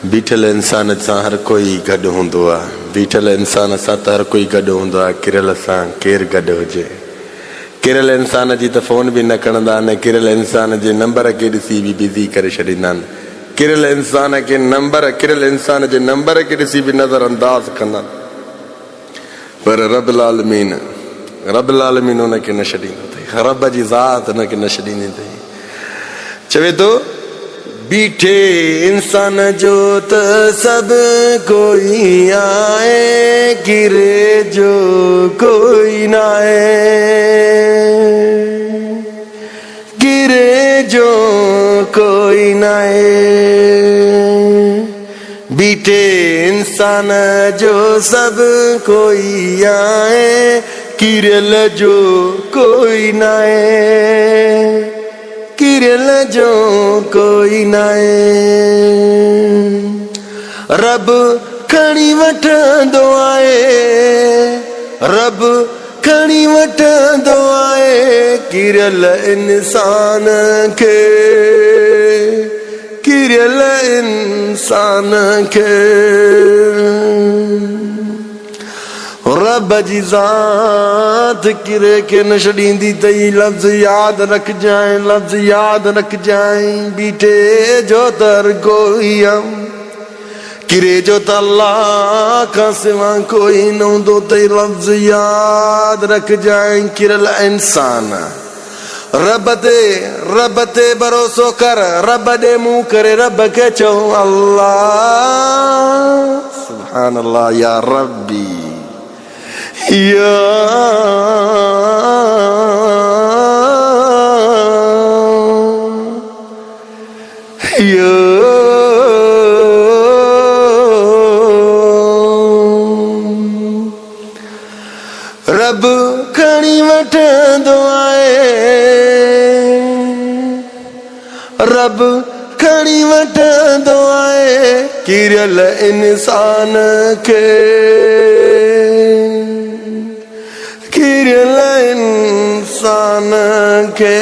बीठल इंसान सां हर कोई गॾु हूंदो आहे। बीठल इंसान सां त हर कोई गॾु हूंदो आहे। किरियल सां केरु गॾु हुजे। किरियल इंसान जी त फ़ोन बि न खणंदा आहिनि। किरियल इंसान जे नंबर खे ॾिसी बि बिज़ी करे छॾींदा आहिनि। किरियल इंसान जे नंबर खे ॾिसी बि नज़र अंदाज़ कंदा आहिनि। पर रब्बुल आलमीन उनखे न छॾींदो अथई। रब जी ज़ात उनखे न छॾींदी अथई। चवे थो बीठे इंसान जो त सभु कोई आहे, किरे जो कोई न आहे। किरे जो कोई न आहे। बीठे इंसान जो सभु कोई आहे, किरियल जो कोई न आहे। किरियल जो कोई न आहे। रब खणी वठंदो आहे। रब खणी वठंदो आहे किरियल इंसान खे। किरियल इंसान खे रब जी ज़ात किरे के न छॾींदी अथई। लफ़्ज़ यादि रखजांइ, लफ़्ज़ यादि रखजांइ। बीठे जो त हर कोई किरे जो त अल्लाह खां सिवा कोई न हूंदो अथई। लफ़्ज़ यादि रखजांइ। किरियल इंसान रब ते भरोसो कर। रब ॾे मुंहुं करे रब खे चओ अल्लाह सुभान अल्लाह या रब्बी या रब खणी वठंदो आहे। रब खणी वठंदो आहे किरियल इंसान खे। किरियल इंसान खे